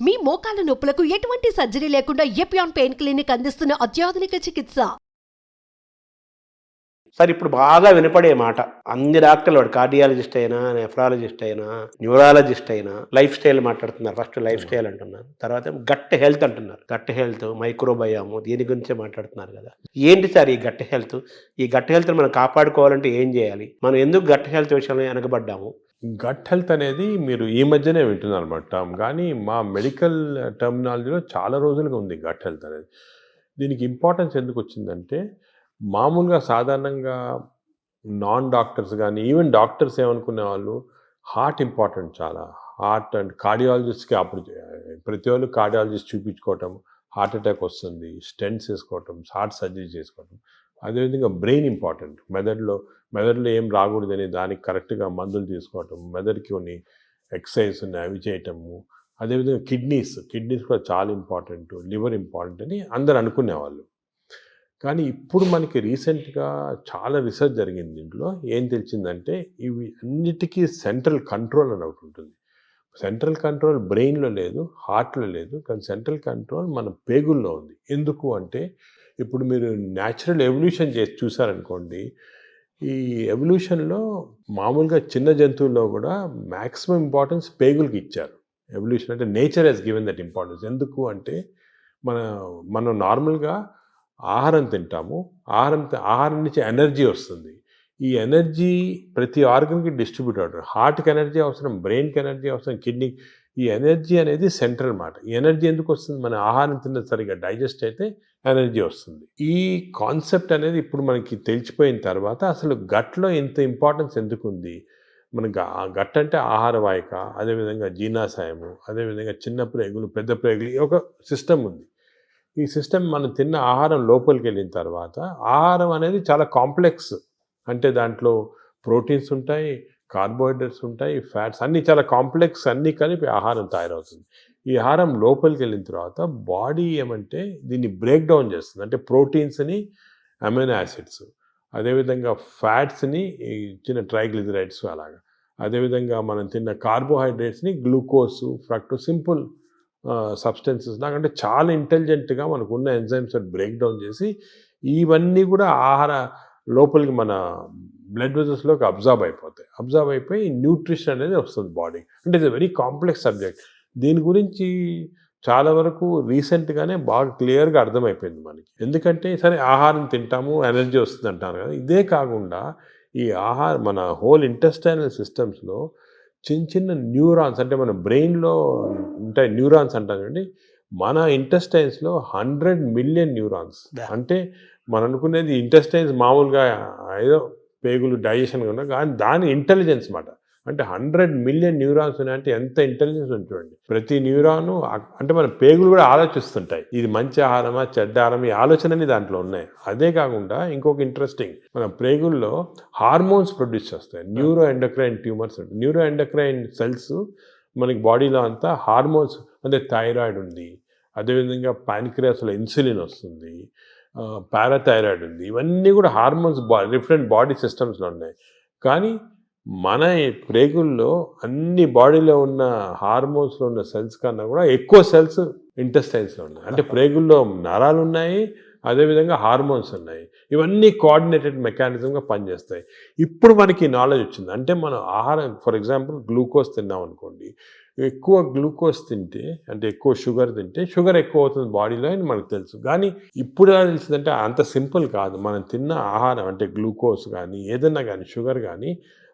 మీ మోకాల నొప్పులకు ఎటువంటి సర్జరీ లేకుండా ఎపియాన్ పెయిన్ క్లినిక్ అందిస్తున్న అత్యాధునిక చికిత్స. సార్ ఇప్పుడు బాగా వినపడే మాట అన్ని డాక్టర్లు, వాడు కార్డియాలజిస్ట్ అయినా, నెఫ్రాలజిస్ట్ అయినా, న్యూరాలజిస్ట్ అయినా లైఫ్ స్టైల్ మాట్లాడుతున్నారు. ఫస్ట్ లైఫ్ స్టైల్ అంటున్నారు, తర్వాత గట్ హెల్త్ అంటున్నారు. గట్ హెల్త్, మైక్రోబయాము, దీని గురించే మాట్లాడుతున్నారు కదా. ఏంటి సార్ ఈ గట్ హెల్త్? ఈ గట్ హెల్త్ మనం కాపాడుకోవాలంటే ఏం చేయాలి? మనం ఎందుకు గట్ హెల్త్ విషయంలో వెనకబడ్డాము? గట్ హెల్త్ అనేది మీరు ఈ మధ్యనే వింటున్నారు అన్నమాట టర్మ్, కానీ మా మెడికల్ టర్మినాలజీలో చాలా రోజులుగా ఉంది గట్ హెల్త్ అనేది. దీనికి ఇంపార్టెన్స్ ఎందుకు వచ్చిందంటే, మామూలుగా సాధారణంగా నాన్ డాక్టర్స్ కానీ ఈవెన్ డాక్టర్స్ ఏమనుకునే వాళ్ళు హార్ట్ ఇంపార్టెంట్, చాలా హార్ట్ అండ్ కార్డియాలజిస్ట్కి అప్పుడు ప్రతి వాళ్ళు కార్డియాలజిస్ట్ చూపించుకోవటం, హార్ట్ అటాక్ వస్తుంది, స్టెంట్స్ వేసుకోవటం, హార్ట్ సర్జరీ చేసుకోవటం. అదేవిధంగా బ్రెయిన్ ఇంపార్టెంట్, మెదడులో ఏం రాకూడదని దానికి కరెక్ట్గా మందులు తీసుకోవటం, మెదడుకి కొన్ని ఎక్సర్సైజ్ ఉన్నాయి అవి చేయటము. అదేవిధంగా కిడ్నీస్ కూడా చాలా ఇంపార్టెంట్, లివర్ ఇంపార్టెంట్ అని అందరు అనుకునేవాళ్ళు. కానీ ఇప్పుడు మనకి రీసెంట్గా చాలా రీసెర్చ్ జరిగింది. దీంట్లో ఏం తెలిసిందంటే, ఇవి అన్నిటికీ సెంట్రల్ కంట్రోల్ అని ఒకటి ఉంటుంది. సెంట్రల్ కంట్రోల్ బ్రెయిన్లో లేదు, హార్ట్లో లేదు, కానీ సెంట్రల్ కంట్రోల్ మన పేగుల్లో ఉంది. ఎందుకు అంటే, ఇప్పుడు మీరు న్యాచురల్ ఎవల్యూషన్ చేసి చూసారనుకోండి, ఈ ఎవల్యూషన్లో మామూలుగా చిన్న జంతువుల్లో కూడా మ్యాక్సిమం ఇంపార్టెన్స్ పేగులకి ఇచ్చారు. ఎవల్యూషన్ అంటే nature has given that importance. ఎందుకు అంటే, మనం నార్మల్గా ఆహారం తింటాము, ఆహారం నుంచి ఎనర్జీ వస్తుంది. ఈ ఎనర్జీ ప్రతి ఆర్గన్కి డిస్ట్రిబ్యూట్ అవుతుంది. హార్ట్కి ఎనర్జీ అవసరం, బ్రెయిన్కి ఎనర్జీ అవసరం, కిడ్నీ. ఈ ఎనర్జీ అనేది సెంట్రల్ మాట. ఈ ఎనర్జీ ఎందుకు వస్తుంది? మన ఆహారం తిన్నది సరిగ్గా డైజెస్ట్ అయితే ఎనర్జీ వస్తుంది. ఈ కాన్సెప్ట్ అనేది ఇప్పుడు మనకి తెలిసిపోయిన తర్వాత అసలు గట్లో ఇంత ఇంపార్టెన్స్ ఎందుకు ఉంది? మనకు గట్ అంటే ఆహార వాహిక, అదేవిధంగా జీర్ణాశయము, అదేవిధంగా చిన్న ప్రేగులు, పెద్ద ప్రేగులు, ఒక సిస్టమ్ ఉంది. ఈ సిస్టమ్ మనం తిన్న ఆహారం లోపలికి వెళ్ళిన తర్వాత, ఆహారం అనేది చాలా కాంప్లెక్స్. అంటే దాంట్లో ప్రోటీన్స్ ఉంటాయి, కార్బోహైడ్రేట్స్ ఉంటాయి, ఫ్యాట్స్, అన్నీ చాలా కాంప్లెక్స్, అన్నీ కలిపి ఆహారం తయారవుతుంది. ఈ ఆహారం లోపలికి వెళ్ళిన తర్వాత బాడీ ఏమంటే దీన్ని బ్రేక్ డౌన్ చేస్తుంది. అంటే ప్రోటీన్స్ని అమైనో యాసిడ్స్, అదేవిధంగా ఫ్యాట్స్ని చిన్న ట్రైగ్లిజరైడ్స్ అలాగా, అదేవిధంగా మనం తిన్న కార్బోహైడ్రేట్స్ని గ్లూకోజ్, ఫ్రక్టోజ్, సింపుల్ సబ్స్టెన్సెస్ నాకంటే చాలా ఇంటెలిజెంట్గా మనకు ఉన్న ఎంజైమ్స్ బ్రేక్ డౌన్ చేసి ఇవన్నీ కూడా ఆహార లోపలికి మన బ్లడ్ వెజల్స్లోకి అబ్జర్వ్ అయిపోయి న్యూట్రిషన్ అనేది వస్తుంది బాడీ. అంటే ఇది వెరీ కాంప్లెక్స్ సబ్జెక్ట్. దీని గురించి చాలా వరకు రీసెంట్గానే బాగా క్లియర్గా అర్థమైపోయింది మనకి. ఎందుకంటే సరే ఆహారం తింటాము, ఎనర్జీ వస్తుంది అంటారు కదా. ఇదే కాకుండా ఈ మన హోల్ ఇంటెస్టైనల్ సిస్టమ్స్లో చిన్న న్యూరాన్స్, అంటే మన బ్రెయిన్లో ఉంటాయి న్యూరాన్స్ అంటాం చూడండి. మన ఇంటెస్టైన్స్లో 100 మిలియన్ న్యూరాన్స్. అంటే మనం అనుకునేది ఇంటెస్టైన్స్ మామూలుగా ఏదో పేగులు డైజెషన్ ఉన్నా, కానీ దాని ఇంటెలిజెన్స్ మాట. అంటే 100 మిలియన్ న్యూరాన్స్ ఉన్నాయంటే ఎంత ఇంటెలిజెన్స్ ఉంటుంది. ప్రతి న్యూరాను అంటే మన పేగులు కూడా ఆలోచిస్తుంటాయి, ఇది మంచి ఆహారమా చెడ్డ ఆహారం, ఈ ఆలోచనని దాంట్లో ఉన్నాయి. అదే కాకుండా ఇంకొక ఇంట్రెస్టింగ్, మన పేగుల్లో హార్మోన్స్ ప్రొడ్యూస్ చేస్తాయి. Neuro endocrine tumours, neuro endocrine cells మనకి బాడీలో అంతా హార్మోన్స్, అంటే థైరాయిడ్ ఉంది, అదేవిధంగా ప్యాన్క్రియాస్లో ఇన్సులిన్ వస్తుంది, పారాథైరాయిడ్ ఉంది. ఇవన్నీ కూడా హార్మోన్స్ డిఫరెంట్ బాడీ సిస్టమ్స్లో ఉన్నాయి. కానీ మన ప్రేగుల్లో అన్ని బాడీలో ఉన్న హార్మోన్స్లో ఉన్న సెల్స్ కన్నా కూడా ఎక్కువ సెల్స్ ఇంటెస్టైన్స్లో ఉన్నాయి. అంటే ప్రేగుల్లో నరాలు ఉన్నాయి, అదేవిధంగా హార్మోన్స్ ఉన్నాయి. ఇవన్నీ కోఆర్డినేటెడ్ మెకానిజంగా పనిచేస్తాయి. ఇప్పుడు మనకి నాలెడ్జ్ వచ్చింది. అంటే మనం ఆహారం, ఫర్ ఎగ్జాంపుల్ గ్లూకోజ్ తిన్నాం అనుకోండి, ఎక్కువ గ్లూకోజ్ తింటే, అంటే ఎక్కువ షుగర్ తింటే షుగర్ ఎక్కువ అవుతుంది బాడీలో అని మనకు తెలుసు. కానీ ఇప్పుడు ఎలా తెలిసిందంటే అంత సింపుల్ కాదు. మనం తిన్న ఆహారం అంటే గ్లూకోజ్ కానీ ఏదన్నా కానీ షుగర్ కానీ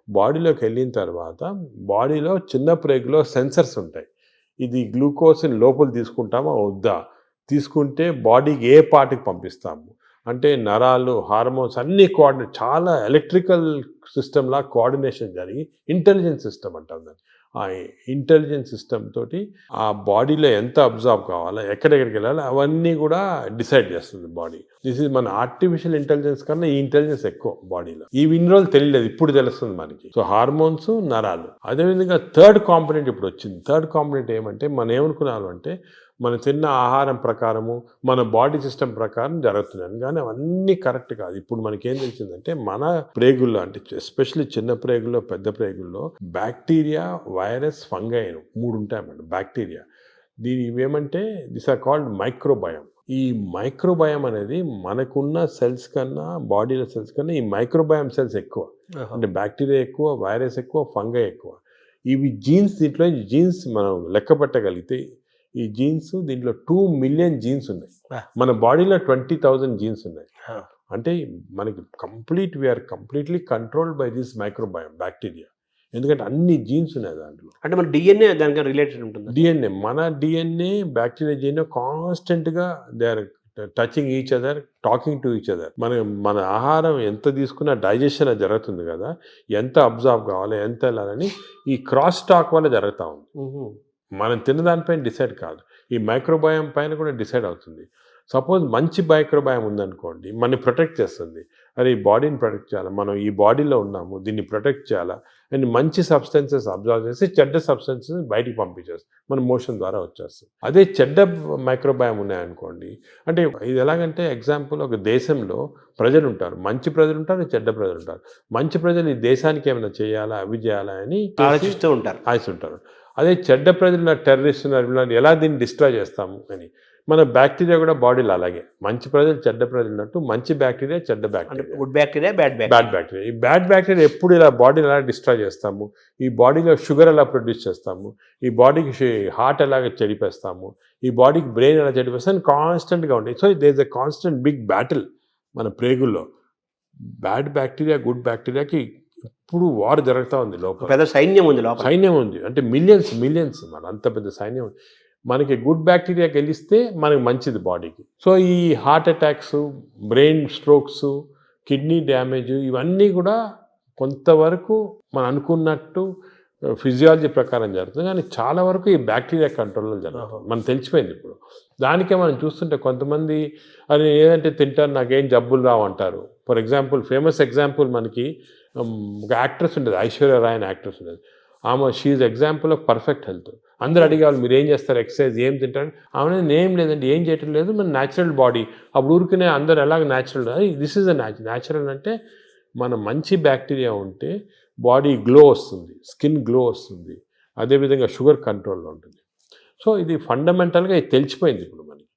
బాడీలోకి వెళ్ళిన తర్వాత బాడీలో చిన్న ప్రేగులో సెన్సర్స్ ఉంటాయి. ఇది గ్లూకోజ్ని లోపల తీసుకుంటామా వద్దా, తీసుకుంటే బాడీకి ఏ పార్ట్కి పంపిస్తాము, అంటే నరాలు, హార్మోన్స్ అన్నీ చాలా ఎలక్ట్రికల్ సిస్టమ్లా కోఆర్డినేషన్ జరిగి ఇంటెలిజెన్స్ సిస్టమ్ అంటాం దాన్ని. ఆ ఇంటెలిజెన్స్ సిస్టమ్ తోటి ఆ బాడీలో ఎంత అబ్జర్వ్ కావాలా, ఎక్కడెక్కడికి వెళ్ళాలి, అవన్నీ కూడా డిసైడ్ చేస్తుంది బాడీ. దిస్ ఈజ్ మన ఆర్టిఫిషియల్ ఇంటెలిజెన్స్ కన్నా ఈ ఇంటెలిజెన్స్ ఎక్కువ బాడీలో. ఇన్ని రోజులు తెలియలేదు, ఇప్పుడు తెలుస్తుంది మనకి. సో హార్మోన్స్, నరాలు. అదేవిధంగా థర్డ్ కాంపోనెంట్ ఇప్పుడు వచ్చింది. థర్డ్ కాంపోనెంట్ ఏమంటే, మనం ఏమనుకున్నాము అంటే మనం తిన్న ఆహారం ప్రకారము మన బాడీ సిస్టమ్ ప్రకారం జరుగుతున్నాను, కానీ అవన్నీ కరెక్ట్ కాదు. ఇప్పుడు మనకేం తెలిసిందంటే మన ప్రేగుల్లో, అంటే ఎస్పెషల్లీ చిన్న ప్రేగుల్లో, పెద్ద ప్రేగుల్లో బ్యాక్టీరియా, వైరస్, ఫంగై 3 ఉంటాయి అన్నమాట. బ్యాక్టీరియా దీని ఇవేమంటే దిస్ ఆర్ కాల్డ్ మైక్రోబయం. ఈ మైక్రోబయం అనేది మనకున్న సెల్స్ కన్నా, బాడీలో సెల్స్ కన్నా ఈ మైక్రోబయం సెల్స్ ఎక్కువ. అంటే బ్యాక్టీరియా ఎక్కువ, వైరస్ ఎక్కువ, ఫంగై ఎక్కువ. ఇవి జీన్స్, దీంట్లో జీన్స్ మనం లెక్క పెట్టగలిగితే ఈ జీన్స్ దీంట్లో 2 మిలియన్ జీన్స్ ఉన్నాయి. మన బాడీలో 20,000 జీన్స్ ఉన్నాయి. అంటే మనకి we're completely controlled by this microbiome bacteria. ఎందుకంటే అన్ని జీన్స్ ఉన్నాయి దాంట్లో. అంటే మన డిఎన్ఏ దానికి రిలేటెడ్ ఉంటుంది. డిఎన్ఏ, మన డిఎన్ఏ బ్యాక్టీరియా డిఎన్ఏ కాన్స్టెంట్గా they are touching each other, talking to each other. మన ఆహారం ఎంత తీసుకున్నా డైజెషన్ అది జరుగుతుంది కదా, ఎంత అబ్జర్వ్ కావాలి, ఎంత వెళ్ళాలని ఈ క్రాస్ టాక్ వల్ల జరుగుతూ ఉంది. మనం తిన్నదానిపైన డిసైడ్ కాదు, ఈ మైక్రోబయం పైన కూడా డిసైడ్ అవుతుంది. సపోజ్ మంచి మైక్రోబయం ఉందనుకోండి, మనని ప్రొటెక్ట్ చేస్తుంది. అరే ఈ బాడీని ప్రొటెక్ట్ చేయాలి, మనం ఈ బాడీలో ఉన్నాము, దీన్ని ప్రొటెక్ట్ చేయాలా అండ్ మంచి సబ్స్టెన్సెస్ అబ్జర్వ్ చేసి చెడ్డ సబ్స్టెన్సెస్ బయటికి పంపించేస్తుంది, మన మోషన్ ద్వారా వచ్చేస్తుంది. అదే చెడ్డ మైక్రోబయం ఉన్నాయనుకోండి, అంటే ఇది ఎలాగంటే ఎగ్జాంపుల్, ఒక దేశంలో ప్రజలు ఉంటారు, మంచి ప్రజలు ఉంటారు, చెడ్డ ప్రజలు ఉంటారు. మంచి ప్రజలు ఈ దేశానికి ఏమైనా చేయాలా, అవి చేయాలా అని ఆలోచిస్తూ ఉంటారు. అదే చెడ్డ ప్రజలు టెర్రరిస్ట్ ఉన్నారు, ఎలా దీన్ని డిస్ట్రాయ్ చేస్తాము అని. మన బ్యాక్టీరియా కూడా బాడీలో అలాగే మంచి ప్రజలు చెడ్డ ప్రజలు ఉన్నట్టు మంచి బ్యాక్టీరియా చెడ్డ bacteria, good bacteria bad bacteria. ఈ బ్యాడ్ బ్యాక్టీరియా ఎప్పుడు ఇలా బాడీని ఎలా డిస్ట్రాయ్ చేస్తాము, ఈ బాడీలో షుగర్ ఎలా ప్రొడ్యూస్ చేస్తాము, ఈ బాడీకి హార్ట్ ఎలాగ చెడిపేస్తాము, ఈ బాడీకి బ్రెయిన్ ఎలా చెడిపేస్తాము కాన్స్టెంట్గా ఉంటాయి. So there is a constant big battle మన ప్రేగుల్లో. బ్యాడ్ బ్యాక్టీరియా గుడ్ బ్యాక్టీరియాకి ఇప్పుడు వార్ జరుగుతూ ఉంది లోపల. పెద్ద సైన్యం ఉంది, అంటే మిలియన్స్ మన అంత పెద్ద సైన్యం ఉంది. మనకి గుడ్ బ్యాక్టీరియా గెలిస్తే మనకి మంచిది బాడీకి. సో ఈ heart attacks, brain strokes, kidney damage ఇవన్నీ కూడా కొంతవరకు మనం అనుకున్నట్టు ఫిజియాలజీ ప్రకారం జరుగుతుంది, కానీ చాలా వరకు ఈ బ్యాక్టీరియా కంట్రోల్లో జరుగుతుంది. మనకు తెలిసిపోయింది ఇప్పుడు. దానికే మనం చూస్తుంటే కొంతమంది అది ఏదంటే తింటారు, నాకేం జబ్బులు రావు అంటారు. ఫర్ ఎగ్జాంపుల్, ఫేమస్ ఎగ్జాంపుల్ మనకి ఒక యాక్ట్రెస్ ఉంటుంది, ఐశ్వర్య రాయ్ అని యాక్ట్రెస్ ఉంటుంది. ఆమె she's example of perfect health. అందరూ అడిగేవాళ్ళు మీరు ఏం చేస్తారు, ఎక్సర్సైజ్ ఏం తింటారు, ఆమె ఏం లేదండి, ఏం చేయటం లేదు, మన న్యాచురల్ బాడీ. అప్పుడు ఊరికనే అందరు ఎలాగ natural, this is a natural అంటే మన మంచి బ్యాక్టీరియా ఉంటే బాడీ గ్లో వస్తుంది, స్కిన్ గ్లో వస్తుంది, అదేవిధంగా షుగర్ కంట్రోల్లో ఉంటుంది. సో ఇది ఫండమెంటల్గా ఇది తెలిసిపోయింది ఇప్పుడు మనకి.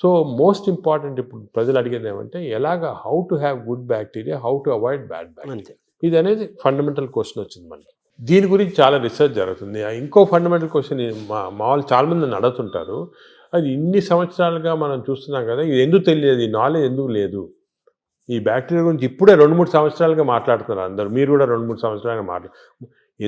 సో మోస్ట్ ఇంపార్టెంట్ ఇప్పుడు ప్రజలు అడిగేది ఏమంటే ఎలాగ how to have good bacteria, how to avoid bad bacteria, ఇది అనేది ఫండమెంటల్ క్వశ్చన్ వచ్చింది మనకి. దీని గురించి చాలా రీసెర్చ్ జరుగుతుంది. ఇంకో ఫండమెంటల్ క్వశ్చన్ మా వాళ్ళు చాలామంది నన్ను అడుగుతుంటారు, అది ఇన్ని సంవత్సరాలుగా మనం చూస్తున్నాం కదా, ఇది ఎందుకు తెలియదు, ఈ నాలెడ్జ్ ఎందుకు లేదు, ఈ బ్యాక్టీరియా గురించి ఇప్పుడే 2-3 సంవత్సరాలుగా మాట్లాడుతున్నారు అందరూ, మీరు కూడా 2-3 సంవత్సరాలుగా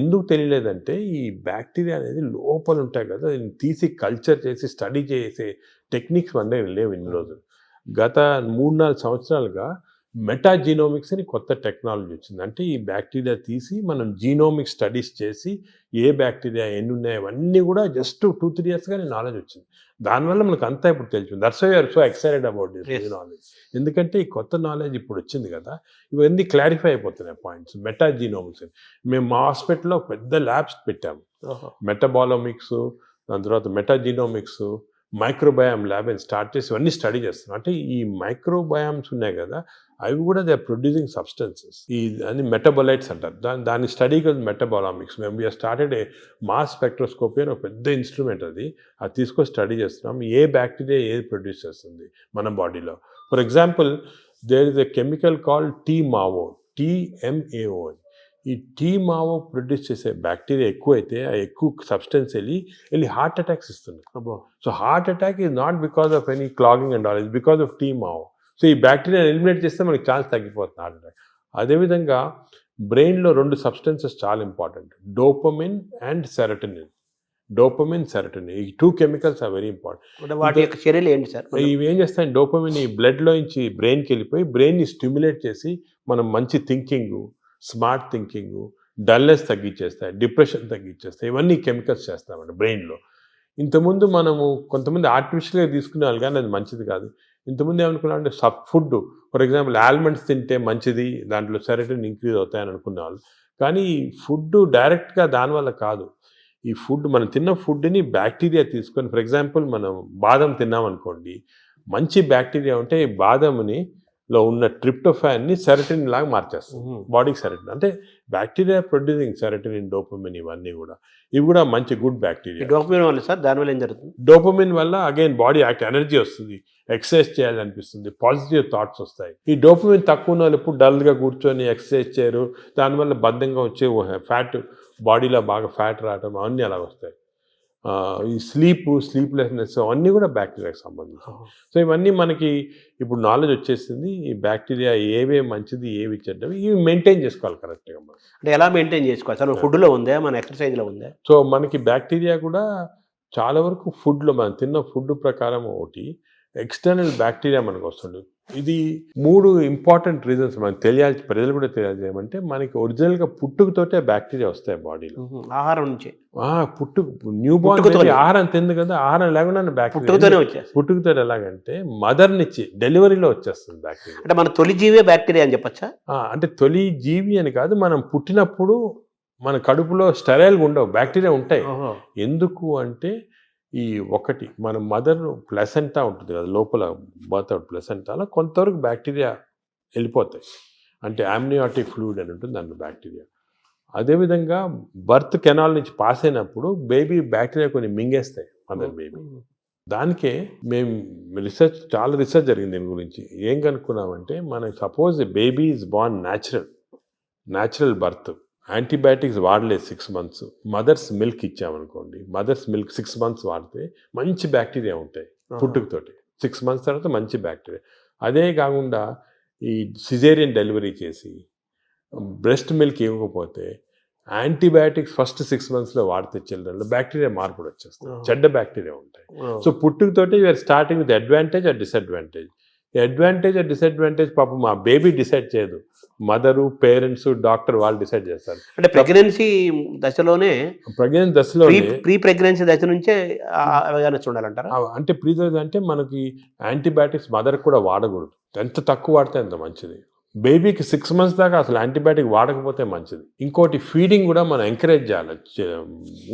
ఎందుకు తెలియలేదంటే ఈ బ్యాక్టీరియా అనేది లోపల ఉంటాయి కదా, దీన్ని తీసి కల్చర్ చేసి స్టడీ చేసే టెక్నిక్స్ మన దగ్గర లేవు ఇన్ని రోజులు. గత 3-4 సంవత్సరాలుగా మెటాజీనోమిక్స్ అని కొత్త టెక్నాలజీ వచ్చింది. అంటే ఈ బ్యాక్టీరియా తీసి మనం జీనోమిక్ స్టడీస్ చేసి ఏ బ్యాక్టీరియా ఎన్ని ఉన్నాయి అవన్నీ కూడా జస్ట్ 2-3 ఇయర్స్గానే నాలెడ్జ్ వచ్చింది. దానివల్ల మనకు అంతా ఇప్పుడు తెలిసింది. That's why are so excited about this knowledge. ఎందుకంటే ఈ కొత్త నాలెడ్జ్ ఇప్పుడు వచ్చింది కదా, ఇవన్నీ క్లారిఫై అయిపోతున్నాయి పాయింట్స్. మెటాజీనోమిక్స్ అని మేము మా హాస్పిటల్లో పెద్ద ల్యాబ్స్ పెట్టాము, మెటబాలోమిక్స్, దాని తర్వాత మెటాజీనోమిక్స్, మైక్రోబయామ్ ల్యాబ్ అని స్టార్ట్ చేసి ఇవన్నీ స్టడీ చేస్తున్నాం. అంటే ఈ మైక్రోబయామ్స్ ఉన్నాయి కదా, అవి కూడా దే ఆర్ ప్రొడ్యూసింగ్ సబ్స్టెన్సెస్, ఈ అని మెటబొలైట్స్ అంటారు. దాని స్టడీకి మెటబాలామిక్స్. మేము we're started a mass spectroscopy అని ఒక పెద్ద ఇన్స్ట్రుమెంట్, అది తీసుకొని స్టడీ చేస్తున్నాం ఏ బ్యాక్టీరియా ఏది ప్రొడ్యూస్ చేస్తుంది మన బాడీలో. For example, there is a chemical called TMAO. అని ఈ TMAO ప్రొడ్యూస్ చేసే బ్యాక్టీరియా ఎక్కువైతే ఆ ఎక్కువ సబ్స్టెన్స్ వెళ్ళి హార్ట్ అటాక్స్ ఇస్తుంది. So heart attack is not because of any clogging and all, is because of TMAO. So ఈ బ్యాక్టీరియా ఎలిమినేట్ చేస్తే మనకి ఛాన్స్ తగ్గిపోతుంది హార్ట్ అటాక్. అదేవిధంగా బ్రెయిన్లో 2 సబ్స్టెన్సెస్ చాలా ఇంపార్టెంట్, డోపమిన్ అండ్ సెరటోనిన్. ఈ 2 కెమికల్స్ ఆర్ వెరీ ఇంపార్టెంట్. వాటి యొక్క చర్యలు ఏంటి సార్? ఇవి ఏం చేస్తాయి, డోపమిన్ ఈ బ్లడ్లో నుంచి బ్రెయిన్కి వెళ్ళిపోయి బ్రెయిన్ని స్టిమ్యులేట్ చేసి మనం మంచి థింకింగ్, స్మార్ట్ థింకింగ్, డల్నెస్ తగ్గించేస్తాయి, డిప్రెషన్ తగ్గించేస్తాయి. ఇవన్నీ కెమికల్స్ చేస్తామండి బ్రెయిన్లో. ఇంతకుముందు మనము కొంతమంది ఆర్టిఫిషియల్గా తీసుకునేవాళ్ళు, కానీ అది మంచిది కాదు. ఇంతకుముందు ఏమనుకున్నాం అంటే ఫుడ్, ఫర్ ఎగ్జాంపుల్ ఆల్మండ్స్ తింటే మంచిది, దాంట్లో సెరటోనిన్ ఇంక్రీజ్ అవుతాయని అనుకునేవాళ్ళు. కానీ ఈ ఫుడ్ డైరెక్ట్గా దానివల్ల కాదు. ఈ ఫుడ్ మనం తిన్న ఫుడ్ని బ్యాక్టీరియా తీసుకొని, ఫర్ ఎగ్జాంపుల్ మనం బాదం తిన్నామనుకోండి, మంచి బ్యాక్టీరియా ఉంటే ఈ బాదంని లో ఉన్న ట్రిప్టోఫాన్ని సెరటిన్ లాగా మార్చేస్తుంది బాడీకి. సెరటిన్ అంటే బ్యాక్టీరియా ప్రొడ్యూసింగ్ సెరటిన్, డోపమిన్ ఇవన్నీ కూడా, ఇవి కూడా మంచి గుడ్ ఈ బ్యాక్టీరియా. డోపమిన్ వల్ల సార్ దానివల్ల ఏం జరుగుతుంది? డోపమిన్ వల్ల అగైన్ బాడీ ఎనర్జీ వస్తుంది, ఎక్సర్సైజ్ చేయాలనిపిస్తుంది, పాజిటివ్ థాట్స్ వస్తాయి. ఈ డోపమిన్ తక్కువ ఉన్న వాళ్ళు ఎప్పుడు డల్గా కూర్చొని ఎక్సర్సైజ్ చేయరు, దానివల్ల బద్ధంగా వచ్చే ఫ్యాట్ బాడీలో బాగా ఫ్యాట్ రావడం అవన్నీ అలా వస్తాయి. ఈ స్లీప్లెస్నెస్ అవన్నీ కూడా బ్యాక్టీరియాకి సంబంధించి. సో ఇవన్నీ మనకి ఇప్పుడు నాలెడ్జ్ వచ్చేసింది. ఈ బ్యాక్టీరియా ఏవే మంచిది ఏవి చెడ్డవి ఇవి మెయింటైన్ చేసుకోవాలి కరెక్ట్గా మనం. అంటే ఎలా మెయింటైన్ చేసుకోవాలి సార్? ఫుడ్లో ఉందా, మన ఎక్సర్సైజ్లో ఉందా? సో మనకి బ్యాక్టీరియా కూడా చాలా వరకు ఫుడ్లో, మనం తిన్న ఫుడ్ ప్రకారం ఒకటి, ఎక్స్టర్నల్ బ్యాక్టీరియా మనకు వస్తుంది. ఇది 3 ఇంపార్టెంట్ రీజన్స్ మనకు తెలియాలి, ప్రజలు కూడా తెలియజేయమంటే, మనకి ఒరిజినల్గా పుట్టుకతోటే బ్యాక్టీరియా వస్తాయి బాడీలో. ఆహారం నుంచి న్యూ బార్న్ పుట్టుకతోనే. ఆహారం తింది కదా, ఆహారం లేకుండా పుట్టుకతోనే బ్యాక్టీరియా వచ్చేస్తుంది. పుట్టుకతో ఎలాగంటే మదర్ నుంచి డెలివరీలో వచ్చేస్తుంది బ్యాక్టీరియా. అంటే మన తొలి జీవే బ్యాక్టీరియా అని చెప్పచ్చా? అంటే తొలి జీవి అని కాదు, మనం పుట్టినప్పుడు మన కడుపులో స్టెరైల్గా ఉండవు, బ్యాక్టీరియా ఉంటాయి. ఎందుకు అంటే ఈ ఒకటి మన మదర్ ప్లసెంటా ఉంటుంది కదా లోపల, బర్త్ ప్లసెంటాలో కొంతవరకు బ్యాక్టీరియా వెళ్ళిపోతాయి. అంటే ఆమ్నియాటిక్ ఫ్లూయిడ్ అని ఉంటుంది దాంట్లో బ్యాక్టీరియా. అదేవిధంగా బర్త్ కెనాల్ నుంచి పాస్ అయినప్పుడు బేబీ బ్యాక్టీరియా కొన్ని మింగేస్తాయి మదర్ బేబీ. దానికే మేము చాలా రీసెర్చ్ జరిగింది దీని గురించి. ఏం కనుక్కున్నామంటే, మనకి suppose baby is born natural birth, antibiotics వాడలేదు 6 months, మదర్స్ మిల్క్ ఇచ్చామనుకోండి, మదర్స్ మిల్క్ 6 months వాడితే మంచి బ్యాక్టీరియా ఉంటాయి పుట్టుకతోటి. 6 months తర్వాత మంచి బ్యాక్టీరియా. అదే కాకుండా ఈ సిజేరియన్ డెలివరీ చేసి బ్రెస్ట్ మిల్క్ ఇవ్వకపోతే యాంటీబయాటిక్స్ ఫస్ట్ 6 monthsలో వాడితే చిల్డ్రన్లో బ్యాక్టీరియా మార్పులు వచ్చేస్తాయి, చెడ్డ బ్యాక్టీరియా ఉంటాయి. సో పుట్టుకతోటి you're starting with advantage or disadvantage. Advantage or disadvantage పాపం మా బేబీ డిసైడ్ చేయదు, మదరు, పేరెంట్స్, డాక్టర్ వాళ్ళు డిసైడ్ చేస్తారు. అంటే ప్రెగ్నెన్సీ దశలోనే, ప్రీ ప్రెగ్నెన్సీ దశ నుంచే అవగాహన చూడాలంటారా? అంటే ప్రీదర్స్ అంటే మనకి యాంటీబయాటిక్స్ మదర్ కూడా వాడకూడదు, ఎంత తక్కువ వాడితే అంత మంచిది. బేబీకి 6 months దాకా అసలు యాంటీబయాటిక్ వాడకపోతే మంచిది. ఇంకోటి ఫీడింగ్ కూడా మనం ఎంకరేజ్ చేయాలి.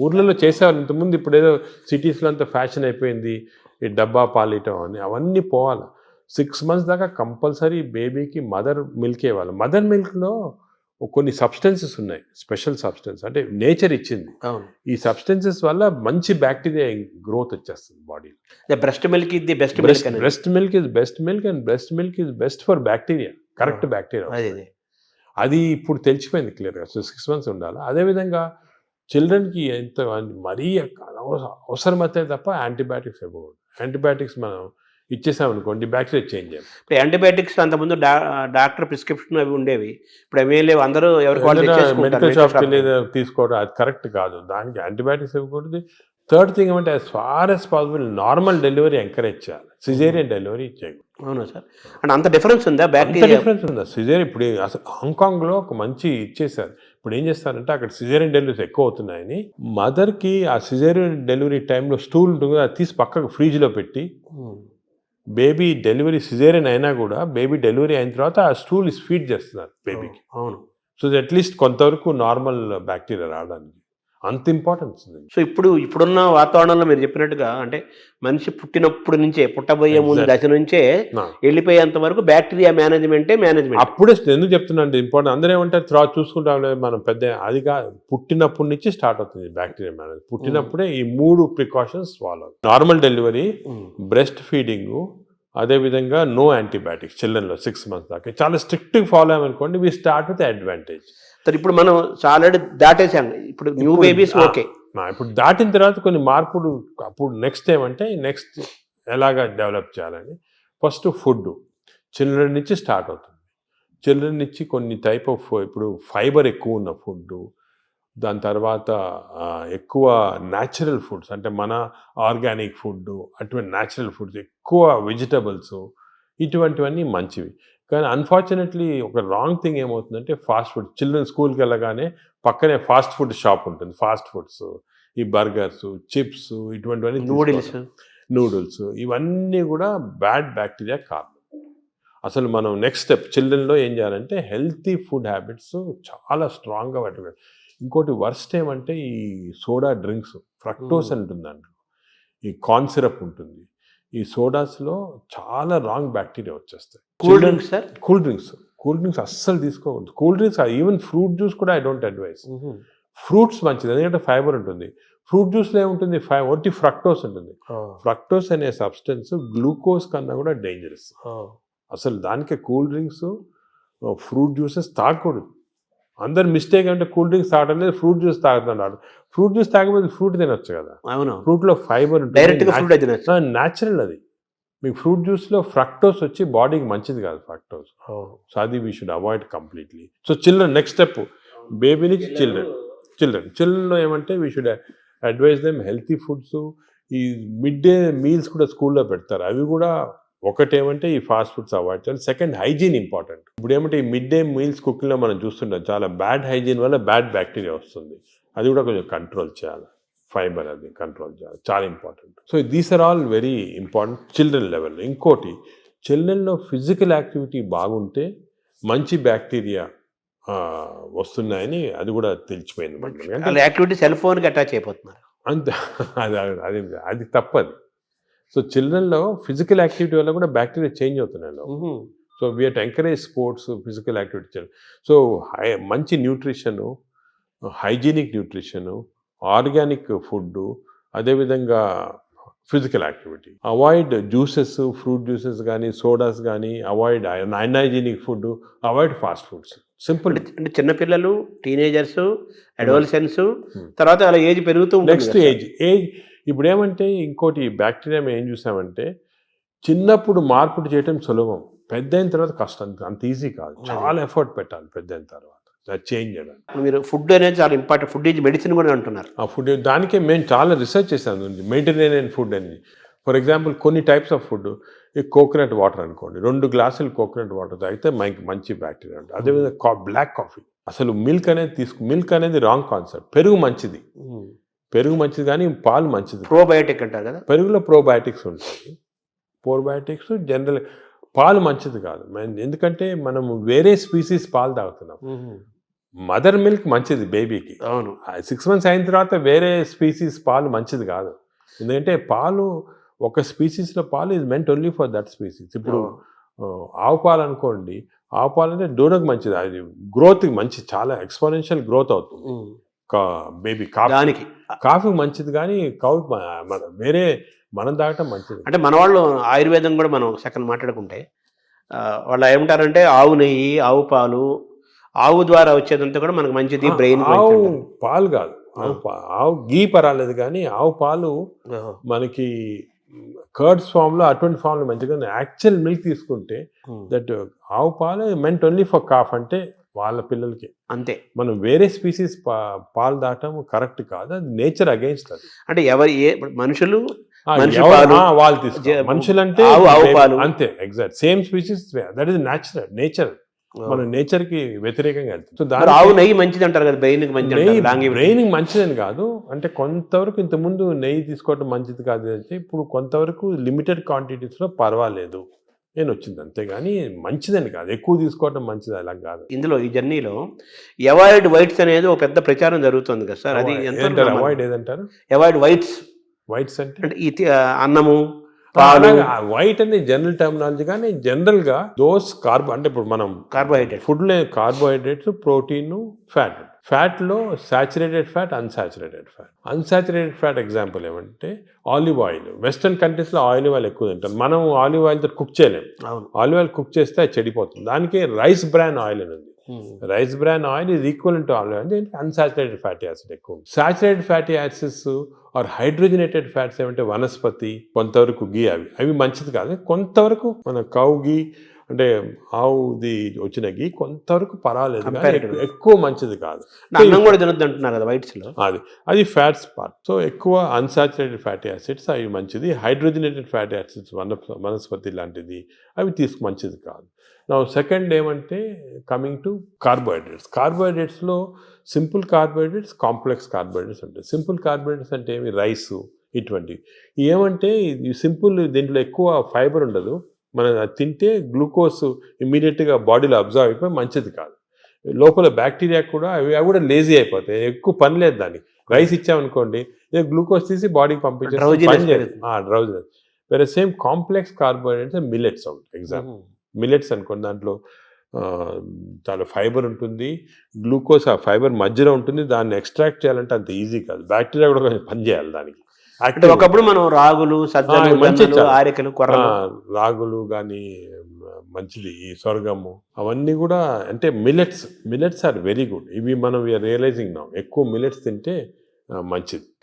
ఊర్లలో చేసేవాళ్ళు ఇంతకుముందు, ఇప్పుడు ఏదో సిటీస్లో అంతా ఫ్యాషన్ అయిపోయింది ఈ డబ్బా పాలియటం అని, అవన్నీ పోవాలి. 6 months దాకా కంపల్సరీ బేబీకి మదర్ మిల్క్ ఇవ్వాలి. మదర్ మిల్క్లో కొన్ని సబ్స్టెన్సెస్ ఉన్నాయి, స్పెషల్ సబ్స్టెన్స్, అంటే నేచర్ ఇచ్చింది. ఈ సబ్స్టెన్సెస్ వల్ల మంచి బ్యాక్టీరియా గ్రోత్ వచ్చేస్తుంది బాడీలో. బ్రెస్ట్ మిల్క్ ఇది best breast milk is best milk and breast milk is best for bacteria, correct bacteria. అది ఇప్పుడు తెలిసిపోయింది క్లియర్గా. సో 6 months ఉండాలి. అదేవిధంగా చిల్డ్రన్కి ఎంత మరీ అవసరమైతే తప్ప యాంటీబయాటిక్స్ ఇవ్వకూడదు. యాంటీబయాటిక్స్ మనం ఇచ్చేసామనుకోండి బ్యాక్టీరియా చేంజ్ అయ్యాం. ఇప్పుడు యాంటీబయాటిక్స్ అంతకుముందు డాక్టర్ ప్రిస్క్రిప్షన్ అవి ఉండేవి, ఇప్పుడు అవి లేవు, అందరూ మెడికల్ షాప్కి తీసుకోవడం అది కరెక్ట్ కాదు. దానికి యాంటీబయాటిక్స్ ఇవ్వకూడదు. థర్డ్ థింగ్ ఏమంటే, as far as possible normal delivery encourage చేయాలి, సిజేరియన్ డెలివరీ చేయకూడదు. అవునా సార్? అంటే అంత డిఫరెన్స్ ఉందా? బ్యాక్టీరియా డిఫరెన్స్ ఉందా? సిజేరియన్ ఇప్పుడు అసలు హాంకాంగ్లో ఒక మంచి ఇచ్చేసారు. ఇప్పుడు ఏం చేస్తారంటే, అక్కడ సిజేరియన్ డెలివరీస్ ఎక్కువ అవుతున్నాయని మదర్కి ఆ సిజేరియన్ డెలివరీ టైంలో స్టూల్ ఉంటుంది, అది తీసి పక్కకు ఫ్రిడ్జ్లో పెట్టి, బేబీ డెలివరీ సిజేరియన్ అయినా కూడా బేబీ డెలివరీ అయిన తర్వాత ఆ స్టూల్ ఫీడ్ చేస్తున్నారు బేబీకి. అవును. సో అట్లీస్ట్ కొంతవరకు నార్మల్ బ్యాక్టీరియా రావడానికి అంత ఇంపార్టెన్స్ ఉంది. సో ఇప్పుడున్న వాతావరణంలో మీరు చెప్పినట్టుగా, అంటే మనిషి పుట్టినప్పుడు నుంచే, పుట్టబోయే ముందు దశ నుంచే వెళ్ళిపోయేంత వరకు బ్యాక్టీరియా మేనేజ్మెంట్. అప్పుడే ఎందుకు చెప్తున్నా ఇంపార్టెంట్, అందరూ ఏమంటారు తర్వాత చూసుకుంటాం మనం పెద్ద, అదిగా పుట్టినప్పటి నుంచి స్టార్ట్ అవుతుంది బ్యాక్టీరియా మేనేజ్. పుట్టినప్పుడే ఈ 3 precautions follow: normal delivery, breast feeding, అదేవిధంగా నో యాంటీబయాటిక్స్ చిల్డ్రన్లో 6 months దాకా. చాలా స్ట్రిక్ట్గా ఫాలో అయ్యామనుకోండి, వీ స్టార్ట్ విత్ అడ్వాంటేజ్. ఇప్పుడు మనం ఆల్రెడీ దాటేసాం, ఇప్పుడు న్యూ బేబీస్ ఓకే. ఇప్పుడు దాటిన తర్వాత కొన్ని మార్పులు, అప్పుడు నెక్స్ట్ ఏమంటే నెక్స్ట్ ఎలాగా డెవలప్ చేయాలని, ఫస్ట్ ఫుడ్ చిల్డ్రన్ నుంచి స్టార్ట్ అవుతుంది. చిల్డ్రన్ నుంచి కొన్ని టైప్ ఆఫ్, ఇప్పుడు ఫైబర్ ఎక్కువ ఉన్న ఫుడ్, దాని తర్వాత ఎక్కువ న్యాచురల్ ఫుడ్స్, అంటే మన ఆర్గానిక్ ఫుడ్, అటువంటి న్యాచురల్ ఫుడ్స్, ఎక్కువ వెజిటబుల్స్, ఇటువంటివన్నీ మంచివి. కానీ అన్ఫార్చునేట్లీ ఒక రాంగ్ థింగ్ ఏమవుతుందంటే, ఫాస్ట్ ఫుడ్. చిల్డ్రన్ స్కూల్కి వెళ్ళగానే పక్కనే ఫాస్ట్ ఫుడ్ షాప్ ఉంటుంది, ఫాస్ట్ ఫుడ్స్, ఈ బర్గర్స్, చిప్స్, ఇటువంటివన్నీ, నూడిల్స్, ఇవన్నీ కూడా బ్యాడ్ బ్యాక్టీరియా కారణం. అసలు మనం నెక్స్ట్ స్టెప్ చిల్డ్రన్లో ఏం చేయాలంటే, హెల్తీ ఫుడ్ హ్యాబిట్స్ చాలా స్ట్రాంగ్గా పెట్టాలి. ఇంకోటి వర్స్ట్ ఏమంటే, ఈ సోడా డ్రింక్స్, ఫ్రక్టోస్ అని ఉంటుంది దాంట్లో, ఈ కార్న్ సిరప్ ఉంటుంది, ఈ సోడాస్లో చాలా రాంగ్ బ్యాక్టీరియా వచ్చేస్తాయి. Cool drinks sir? Cool drinks అస్సలు తీసుకోకూడదు. Cool drinks even fruit juice కూడా ఐ డోంట్ అడ్వైస్. ఫ్రూట్స్ మంచిది, ఎందుకంటే ఫైబర్ ఉంటుంది. ఫ్రూట్ జ్యూస్లో ఏముంటుంది, ఒట్టి ఫ్రక్టోస్ ఉంటుంది. ఫ్రక్టోస్ అనే సబ్స్టెన్స్ గ్లూకోజ్ కన్నా కూడా డేంజరస్. అసలు దానికే కూల్ డ్రింక్స్, ఫ్రూట్ జ్యూసెస్ తాగకూడదు. అందరు మిస్టేక్ అంటే కూల్ డ్రింక్స్ తాగడం లేదు, ఫ్రూట్ జ్యూస్ తాగుతున్నాడు. ఫ్రూట్ జ్యూస్ తాగకపోతే ఫ్రూట్ తినొచ్చు కదా. అవును, ఫ్రూట్లో ఫైబర్ ఉంటుంది, న్యాచురల్ అది. మీకు ఫ్రూట్ జ్యూస్లో ఫ్రక్టోస్ వచ్చి బాడీకి మంచిది కాదు ఫ్రక్టోస్. సో అది we should avoid completely. So children, next step baby నుంచి చిల్డ్రన్లో ఏమంటే we should advise them healthy foods. ఈ మిడ్ డే మీల్స్ కూడా స్కూల్లో పెడతారు, అవి కూడా ఒకటేమంటే ఈ ఫాస్ట్ ఫుడ్స్ అవాయిడ్ చేయాలి. Second, hygiene important. ఇప్పుడు ఏమంటే ఈ మిడ్ డే మీల్స్ కుకింగ్లో మనం చూస్తుంటాం, చాలా బ్యాడ్ హైజీన్ వల్ల బ్యాడ్ బ్యాక్టీరియా వస్తుంది. అది కూడా కొంచెం కంట్రోల్ చేయాలి. ఫైబర్ అది కంట్రోల్ చేయాలి, చాలా important. So these are all very important children level. ఇంకోటి, చిల్డ్రన్లో ఫిజికల్ యాక్టివిటీ బాగుంటే మంచి బ్యాక్టీరియా వస్తున్నాయని అది కూడా తెలిసిపోయింది. యాక్టివిటీ సెల్ ఫోన్కి అటాచ్ అయిపోతున్నారు అంతే, అది తప్పది. సో చిల్డ్రన్లో ఫిజికల్ యాక్టివిటీ వల్ల కూడా బ్యాక్టీరియా చేంజ్ అవుతున్నాయి. So we have to encourage sports, physical activity. So మంచి nutrition, hygienic nutrition, organic food, అదేవిధంగా physical activity. Avoid juices, fruit juices కానీ సోడాస్ కానీ, avoid unhygienic food, avoid fast foods. Simple. అంటే చిన్నపిల్లలు, teenagers, adolescence, తర్వాత అలా age పెరుగుతూ next age ఇప్పుడు ఏమంటే ఇంకోటి బ్యాక్టీరియా మేము ఏం చూసామంటే, చిన్నప్పుడు మార్పులు చేయటం సులభం, పెద్ద అయిన తర్వాత కష్టం. అంత ఈజీ కాదు, చాలా ఎఫర్ట్ పెట్టాలి పెద్ద అయిన తర్వాత చేంజ్ చేయడానికి. మీరు ఫుడ్ అనేది చాలా ఇంపార్టెంట్, ఫుడ్ ఈజ్ మెడిసిన్ కూడా అంటున్నారు. ఆ ఫుడ్ దానికే మేము చాలా రీసెర్చ్ చేసాము, మెడిటరేనియన్ ఫుడ్ అనేది. ఫర్ ఎగ్జాంపుల్ కొన్ని టైప్స్ ఆఫ్ ఫుడ్, ఈ కోకోనట్ వాటర్ అనుకోండి, 2 గ్లాసులు కోకోనట్ వాటర్ తాగితే మంచి బ్యాక్టీరియా ఉంటుంది. అదేవిధంగా బ్లాక్ కాఫీ, అసలు మిల్క్ అనేది రాంగ్ కాన్సెప్ట్. పెరుగు మంచిది కానీ పాలు మంచిది. ప్రోబయోటిక్ అంటారు కదా, పెరుగులో ప్రోబయోటిక్స్ ఉంటాయి. ప్రోబయోటిక్స్ జనరల్, పాలు మంచిది కాదు. ఎందుకంటే మనం వేరే స్పీసీస్ పాలు తాగుతున్నాం. మదర్ మిల్క్ మంచిది బేబీకి. అవును, 6 months అయిన తర్వాత వేరే స్పీసీస్ పాలు మంచిది కాదు. ఎందుకంటే పాలు, ఒక స్పీసీస్లో పాలు is meant only for that species. ఇప్పుడు ఆవు పాలు అనుకోండి, ఆవు పాలు అంటే దూడకు మంచిది, అది గ్రోత్కి మంచిది, చాలా ఎక్స్పోనెన్షియల్ గ్రోత్ అవుతుంది బేబీ. కాఫీకి మంచిది కానీ వేరే మనం తాగటం మంచిది. అంటే మన వాళ్ళు ఆయుర్వేదం కూడా మనం సెకండ్ మాట్లాడుకుంటే వాళ్ళు ఏమంటారంటే ఆవు నెయ్యి, ఆవు పాలు, ఆవు ద్వారా వచ్చేదంతా కూడా మనకు మంచిది, బ్రెయిన్. ఆవు పాలు కాదు, ఆవు గీ పర్వాలేదు కానీ ఆవు పాలు మనకి కర్డ్స్ ఫామ్లో, అటువంటి ఫామ్లో మంచిగా. యాక్చువల్ మిల్క్ తీసుకుంటే దట్ ఆవు పాలు మెంట్ ఓన్లీ ఫర్ కాఫ్, అంటే వాళ్ళ పిల్లలకి అంతే. మనం వేరే స్పీసీస్ పాలు దాటం కరెక్ట్ కాదు, అది నేచర్ అగైన్స్ట్. అది అంటే మనుషులు వాళ్ళు తీసుకోవాలి, మనుషులంటే అంతే, exact same species, that is nature. మన నేచర్ కి వ్యతిరేకంగా వెళ్తుంది. సో ఆవు నెయ్యి మంచిది అంటారు కదా, బ్రెయిన్ మంచిదని కాదు, అంటే కొంతవరకు ఇంతకుముందు నెయ్యి తీసుకోవడం మంచిది కాదు అంటే, ఇప్పుడు కొంతవరకు లిమిటెడ్ క్వాంటిటీస్ లో పర్వాలేదు నేను వచ్చింది, అంతేగాని మంచిదని కాదు, ఎక్కువ తీసుకోవడం మంచిది అలా కాదు. ఇందులో ఈ జర్నీలో అవాయిడ్ వైట్స్ అనేది ఒక పెద్ద ప్రచారం జరుగుతుంది కదా సార్, అది అవాయిడ్ ఏదంటారు? అవాయిడ్ వైట్స్ అంటే అన్నము, వైట్ అనే జనరల్ టర్మినాలజీ, కానీ జనరల్ గా దోస్ అంటే ఇప్పుడు మనం కార్బోహైడ్రేట్ ఫుడ్ లో కార్బోహైడ్రేట్స్, ప్రోటీన్, ఫ్యాట్ లో saturated fat, unsaturated fat example ఏమంటే ఆలివ్ ఆయిల్. వెస్టర్న్ కంట్రీస్ లో ఆలివ్ ఆయిల్ ఎక్కువ తింటాం, మనం ఆలివ్ ఆయిల్ తో కుక్ చేయలేము. ఆలివ్ ఆయిల్ కుక్ చేస్తే అది చెడిపోతుంది. దానికి రైస్ బ్రాన్ ఆయిల్ అని ఉంది. Rice bran oil is equal to olive oil, unsaturated fatty acid ఎక్కువ. Saturated fatty acids or hydrogenated fats ఏమంటే వనస్పతి, కొంతవరకు గీ, అవి మంచిది కాదు. కొంతవరకు మన కౌ గీ అంటే ఆవుది వచ్చిన గీ కొంతవరకు పర్వాలేదు, ఎక్కువ మంచిది కాదు. అది ఫ్యాట్స్ పార్ట్. సో ఎక్కువ అన్సాచురేటెడ్ ఫ్యాటీ యాసిడ్స్ అవి మంచిది. హైడ్రోజనేటెడ్ ఫ్యాటీ యాసిడ్స్ వనస్పతి లాంటిది అవి మంచిది కాదు. నా సెకండ్ ఏమంటే కమింగ్ టు కార్బోహైడ్రేట్స్లో సింపుల్ కార్బోహైడ్రేట్స్, కాంప్లెక్స్ కార్బోహైడ్రేట్స్ ఉంటాయి. సింపుల్ కార్బోహైడ్రేట్స్ అంటే ఏమి, రైసు ఇటువంటివి. ఏమంటే ఈ సింపుల్, దీంట్లో ఎక్కువ ఫైబర్ ఉండదు, మనం తింటే గ్లూకోజ్ ఇమ్మీడియట్గా బాడీలో అబ్జర్వ్ అయిపోయి మంచిది కాదు. లోపల బ్యాక్టీరియా కూడా అవి కూడా లేజీ అయిపోతాయి, ఎక్కువ పని లేదు దానికి. రైస్ ఇచ్చామనుకోండి, గ్లూకోజ్ తీసి బాడీకి పంపించేసి డ్రౌజినెస్. వేరే సేమ్ కాంప్లెక్స్ కార్బోహైడ్రేట్స్ మిల్లెట్స్ ఉంటాయి. ఎగ్జాంపుల్ మిల్లెట్స్ అనుకోండి, దాంట్లో చాలా ఫైబర్ ఉంటుంది, గ్లూకోజ్ ఆ ఫైబర్ మధ్యలో ఉంటుంది. దాన్ని ఎక్స్ట్రాక్ట్ చేయాలంటే అంత ఈజీ కాదు, బ్యాక్టీరియా కూడా కొంచెం పనిచేయాలి దానికి. అంటే ఒకప్పుడు మనం రాగులు, సజ్జలు, మంచి జొన్నలు, ఆరికలు, కొర్రలు, రాగులు కానీ మంచిది, ఈ సొరగము అవన్నీ కూడా అంటే మిల్లెట్స్ ఆర్ వెరీ గుడ్. ఇవి మనం రియలైజింగ్ నా ఎక్కువ మిల్లెట్స్ తింటే మంచిది.